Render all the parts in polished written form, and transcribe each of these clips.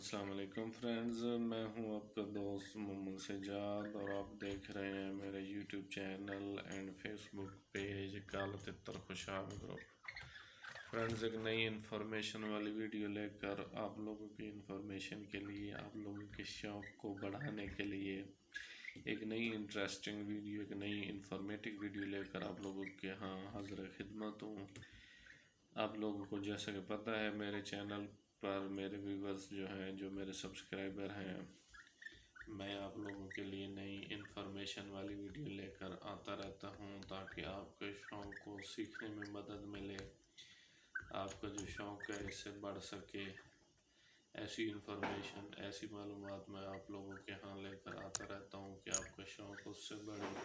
السلام علیکم فرینڈز، میں ہوں آپ کا دوست محمد سجاد اور آپ دیکھ رہے ہیں میرا YouTube channel and Facebook page Kala Tittar خوشحال گروپ۔ فرینڈز، ایک نئی انفارمیشن والی ویڈیو لے کر آپ لوگوں کی انفارمیشن کے لیے، آپ لوگوں کے شوق کو بڑھانے کے لیے ایک نئی انٹرسٹنگ ویڈیو، ایک نئی انفارمیٹو ویڈیو لے کر آپ لوگوں کے ہاں حاضر خدمت ہوں۔ آپ لوگوں کو جیسا کہ پتہ ہے میرے چینل پر میرے ویورز جو ہیں، جو میرے سبسکرائبر ہیں، میں آپ لوگوں کے لیے نئی انفارمیشن والی ویڈیو لے کر آتا رہتا ہوں تاکہ آپ کے شوق کو سیکھنے میں مدد ملے، آپ کا جو شوق ہے اس سے بڑھ سکے۔ ایسی انفارمیشن، ایسی معلومات میں آپ لوگوں کے ہاں لے کر آتا رہتا ہوں کہ آپ کا شوق اس سے بڑھے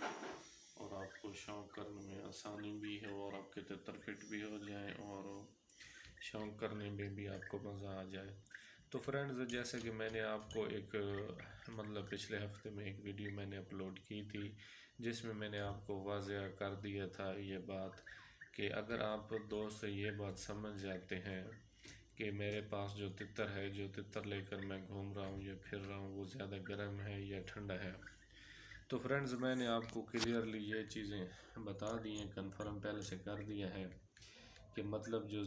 اور آپ کو شوق کرنے میں آسانی بھی ہو اور آپ کے تتر فٹ بھی ہو جائیں اور شوق کرنے میں بھی آپ کو مزہ آ جائے۔ تو فرینڈز، جیسے کہ میں نے آپ کو ایک پچھلے ہفتے میں ایک ویڈیو میں نے اپلوڈ کی تھی جس میں نے آپ کو واضح کر دیا تھا یہ بات کہ اگر آپ دوست یہ بات سمجھ جاتے ہیں کہ میرے پاس جو تتر ہے، جو تتر لے کر میں گھوم رہا ہوں یا پھر رہا ہوں، وہ زیادہ گرم ہے یا ٹھنڈا ہے، تو فرینڈز میں نے آپ کو کلیئرلی یہ چیزیں بتا دی ہیں، کنفرم پہلے سے کر دیا ہے کہ جو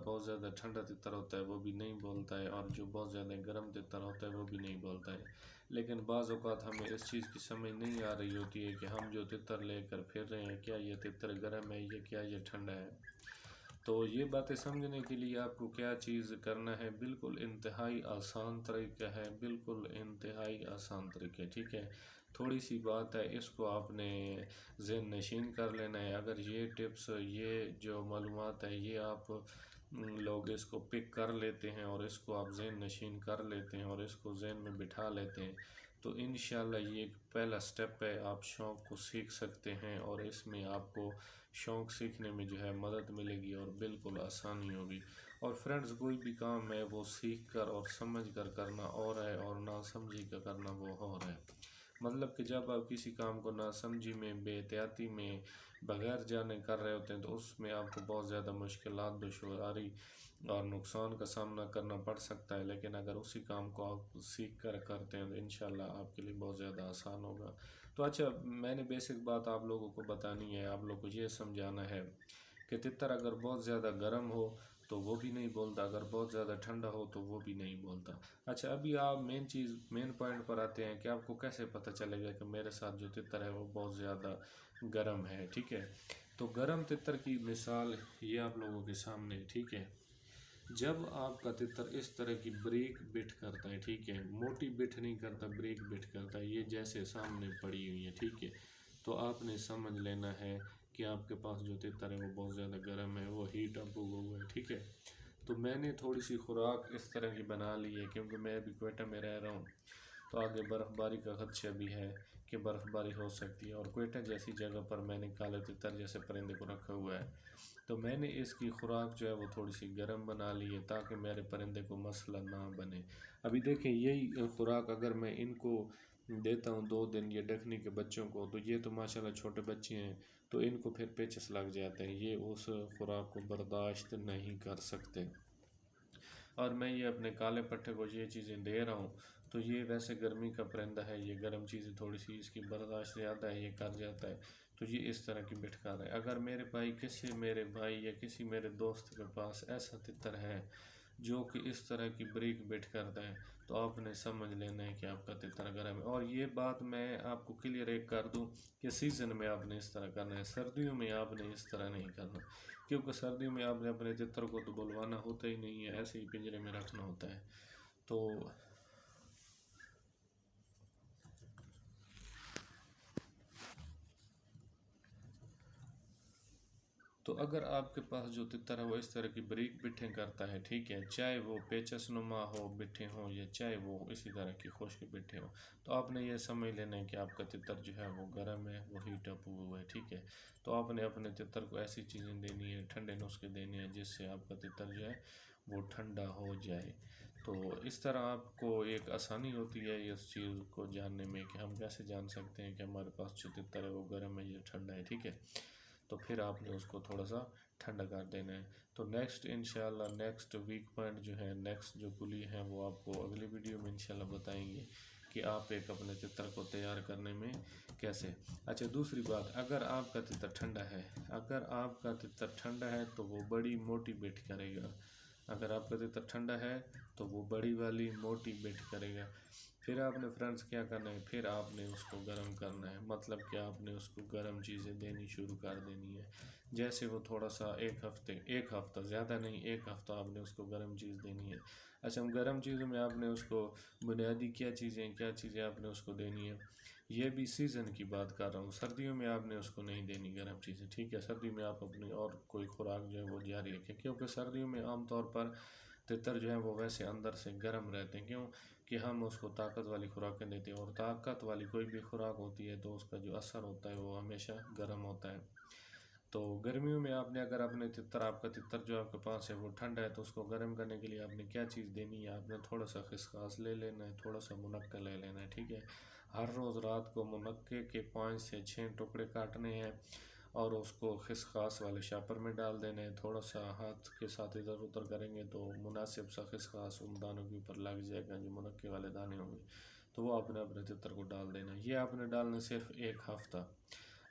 بہت زیادہ ٹھنڈا تتر ہوتا ہے وہ بھی نہیں بولتا ہے اور جو بہت زیادہ گرم تتر ہوتا ہے وہ بھی نہیں بولتا ہے۔ لیکن بعض اوقات ہمیں اس چیز کی سمجھ نہیں آ رہی ہوتی ہے کہ ہم جو تتر لے کر پھر رہے ہیں، کیا یہ تتر گرم ہے یا کیا یہ ٹھنڈا ہے۔ تو یہ باتیں سمجھنے کے لیے آپ کو کیا چیز کرنا ہے، بالکل انتہائی آسان طریقہ ہے، بالکل انتہائی آسان طریقہ ہے، ٹھیک ہے۔ تھوڑی سی بات ہے، اس کو آپ نے ذہن نشین کر لینا ہے۔ اگر یہ ٹپس، یہ جو معلومات ہے، یہ آپ لوگ اس کو پک کر لیتے ہیں اور اس کو آپ ذہن نشین کر لیتے ہیں اور اس کو ذہن میں بٹھا لیتے ہیں تو انشاءاللہ یہ ایک پہلا سٹیپ ہے، آپ شوق کو سیکھ سکتے ہیں اور اس میں آپ کو شوق سیکھنے میں جو ہے مدد ملے گی اور بالکل آسانی ہوگی۔ اور فرینڈز، کوئی بھی کام ہے وہ سیکھ کر اور سمجھ کر کرنا اور ہے اور نہ سمجھی کر کرنا وہ اور ہے۔ کہ جب آپ کسی کام کو نہ سمجھی میں، بے احتیاطی میں، بغیر جانے کر رہے ہوتے ہیں تو اس میں آپ کو بہت زیادہ مشکلات، دشواری اور نقصان کا سامنا کرنا پڑ سکتا ہے، لیکن اگر اسی کام کو آپ سیکھ کر کرتے ہیں تو انشاءاللہ آپ کے لیے بہت زیادہ آسان ہوگا۔ تو اچھا، میں نے بیسک بات آپ لوگوں کو بتانی ہے، آپ لوگوں کو یہ سمجھانا ہے کہ تتر اگر بہت زیادہ گرم ہو تو وہ بھی نہیں بولتا، اگر بہت زیادہ ٹھنڈا ہو تو وہ بھی نہیں بولتا۔ اچھا، ابھی آپ مین پوائنٹ پر آتے ہیں کہ آپ کو کیسے پتہ چلے گا کہ میرے ساتھ جو تتر ہے وہ بہت زیادہ گرم ہے، ٹھیک ہے۔ تو گرم تتر کی مثال یہ آپ لوگوں کے سامنے، ٹھیک ہے۔ جب آپ کا تتر اس طرح کی بریک بٹ کرتا ہے، ٹھیک ہے، موٹی بٹ نہیں کرتا، بریک بٹ کرتا ہے، یہ جیسے سامنے پڑی ہوئی ہے، ٹھیک ہے، تو آپ نے سمجھ لینا ہے کہ آپ کے پاس جو تتر ہے وہ بہت زیادہ گرم ہے، وہ ہیٹ اپ ہوا ہے، ٹھیک ہے۔ تو میں نے تھوڑی سی خوراک اس طرح کی بنا لی ہے کیونکہ میں ابھی کوئٹہ میں رہ رہا ہوں تو آگے برف باری کا خدشہ بھی ہے کہ برف باری ہو سکتی ہے، اور کوئٹہ جیسی جگہ پر میں نے کالے تتر جیسے پرندے کو رکھا ہوا ہے تو میں نے اس کی خوراک جو ہے وہ تھوڑی سی گرم بنا لی ہے تاکہ میرے پرندے کو مسئلہ نہ بنے۔ ابھی دیکھیں، یہی خوراک اگر میں ان کو دیتا ہوں 2 دن یہ ڈکنی کے بچوں کو، تو یہ تو ماشاءاللہ چھوٹے بچے ہیں تو ان کو پھر پیچس لگ جاتے ہیں، یہ اس خوراک کو برداشت نہیں کر سکتے۔ اور میں یہ اپنے کالے پٹھے کو یہ چیزیں دے رہا ہوں تو یہ ویسے گرمی کا پرندہ ہے، یہ گرم چیزیں تھوڑی سی اس کی برداشت زیادہ ہے، یہ کر جاتا ہے، تو یہ اس طرح کی بٹھکا رہا ہے۔ اگر میرے بھائی یا کسی میرے دوست کے پاس ایسا تتر ہے جو کہ اس طرح کی بریک بٹ کرتا ہے تو آپ نے سمجھ لینا ہے کہ آپ کا تتر گرم ہے۔ اور یہ بات میں آپ کو کلیئر ایک کر دوں کہ سیزن میں آپ نے اس طرح کرنا ہے، سردیوں میں آپ نے اس طرح نہیں کرنا، کیونکہ سردیوں میں آپ نے اپنے تتر کو تو بلوانا ہوتا ہی نہیں ہے، ایسے ہی پنجرے میں رکھنا ہوتا ہے۔ تو اگر آپ کے پاس جو تتر ہے وہ اس طرح کی بریک بٹھیں کرتا ہے، ٹھیک ہے، چاہے وہ پیچس نما ہو بٹھیں ہوں یا چاہے وہ اسی طرح کی خشک بٹھیں ہوں، تو آپ نے یہ سمجھ لینا ہے کہ آپ کا تتر جو ہے وہ گرم ہے، وہ ہیٹ اپ ہوا ہے، ٹھیک ہے۔ تو آپ نے اپنے تتر کو ایسی چیزیں دینی ہے، ٹھنڈے نسخے دینے ہیں جس سے آپ کا تتر جو ہے وہ ٹھنڈا ہو جائے۔ تو اس طرح آپ کو ایک آسانی ہوتی ہے اس چیز کو جاننے میں کہ ہم کیسے جان سکتے ہیں کہ ہمارے پاس جو تتر ہے وہ گرم ہے یا ٹھنڈا ہے، ٹھیک ہے۔ تو پھر آپ نے اس کو تھوڑا سا ٹھنڈا کر دینا ہے۔ تو نیکسٹ انشاءاللہ نیکسٹ ویک پوائنٹ جو ہے، نیکسٹ جو کلی ہے وہ آپ کو اگلی ویڈیو میں انشاءاللہ بتائیں گے کہ آپ ایک اپنے تتر کو تیار کرنے میں کیسے۔ اچھا دوسری بات، اگر آپ کا تتر ٹھنڈا ہے، اگر آپ کا تتر ٹھنڈا ہے تو وہ بڑی موٹی بیٹھ کرے گا۔ اگر آپ کا تتر ٹھنڈا ہے تو وہ بڑی والی موٹی بیٹھ کرے گا۔ پھر آپ نے فرینڈز کیا کرنا ہے، پھر آپ نے اس کو گرم کرنا ہے، مطلب کہ آپ نے اس کو گرم چیزیں دینی شروع کر دینی ہے۔ جیسے وہ تھوڑا سا ایک ہفتہ زیادہ نہیں، ایک ہفتہ آپ نے اس کو گرم چیز دینی ہے۔ اچھا گرم چیزوں میں آپ نے اس کو بنیادی کیا چیزیں آپ نے اس کو دینی ہے، یہ بھی سیزن کی بات کر رہا ہوں۔ سردیوں میں آپ نے اس کو نہیں دینی گرم چیزیں، ٹھیک ہے؟ سردی میں آپ اپنی اور کوئی خوراک جو ہے وہ جاری رکھیں، کیونکہ سردیوں میں عام طور پر تتر جو ہے وہ ویسے اندر سے گرم رہتے ہیں، کیوں کہ ہم اس کو طاقت والی خوراکیں دیتے ہیں، اور طاقت والی کوئی بھی خوراک ہوتی ہے تو اس کا جو اثر ہوتا ہے وہ ہمیشہ گرم ہوتا ہے۔ تو گرمیوں میں آپ نے اگر اپنے آپ کا تتر جو آپ کے پاس ہے وہ ٹھنڈا ہے تو اس کو گرم کرنے کے لیے آپ نے کیا چیز دینی ہے، آپ نے تھوڑا سا خسخاس لے لینا ہے، تھوڑا سا منقے لے لینا ہے، ٹھیک ہے؟ ہر روز رات کو منقے کے 5 سے 6 ٹکڑے کاٹنے ہیں اور اس کو خسخاس والے شاپر میں ڈال دینا ہے۔ تھوڑا سا ہاتھ کے ساتھ ادھر ادھر کریں گے تو مناسب سا خسخاس ان دانوں کے اوپر لگ جائے گا، جو منقے والے دانے ہوں گے، تو وہ آپ نے اپنے تتر کو ڈال دینا ہے۔ یہ آپ نے ڈالنا صرف 1 ہفتہ۔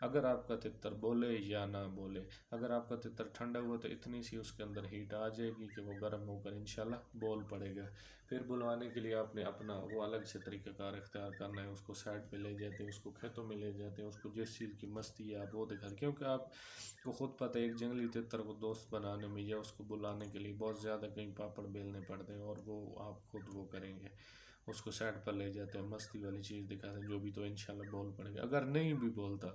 اگر آپ کا تتر بولے یا نہ بولے، اگر آپ کا تتر ٹھنڈا ہوا تو اتنی سی اس کے اندر ہیٹ آ جائے گی کہ وہ گرم ہو کر انشاءاللہ بول پڑے گا۔ پھر بلوانے کے لیے آپ نے اپنا وہ الگ سے طریقہ کار اختیار کرنا ہے، اس کو سائڈ پہ لے جاتے ہیں، اس کو کھیتوں میں لے جاتے ہیں، اس کو جس چیز کی مستی ہے آپ وہ دکھاتے ہیں، کیونکہ آپ کو خود پتہ ہے ایک جنگلی تتر کو دوست بنانے میں یا اس کو بلانے کے لیے بہت زیادہ کئی پاپڑ بیلنے پڑتے ہیں، اور وہ آپ خود وہ کریں گے، اس کو سائڈ پر لے جاتے ہیں، مستی والی چیز دکھاتے ہیں جو بھی، تو انشاءاللہ بول پڑے گا۔ اگر نہیں بھی بولتا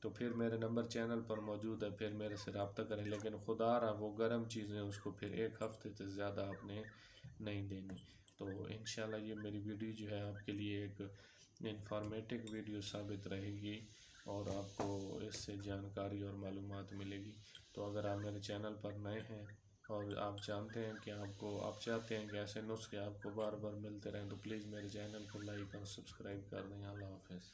تو پھر میرے نمبر چینل پر موجود ہے، پھر میرے سے رابطہ کریں، لیکن خدا رہا وہ گرم چیزیں اس کو پھر 1 ہفتے سے زیادہ آپ نے نہیں دینی۔ تو انشاءاللہ یہ میری ویڈیو جو ہے آپ کے لیے ایک انفارمیٹو ویڈیو ثابت رہے گی، اور آپ کو اس سے جانکاری اور معلومات ملے گی۔ تو اگر آپ میرے چینل پر نئے ہیں اور آپ جانتے ہیں کہ آپ چاہتے ہیں کہ ایسے نسخے آپ کو بار بار ملتے رہیں، تو پلیز میرے چینل کو لائک اور سبسکرائب کر دیں۔ اللہ حافظ۔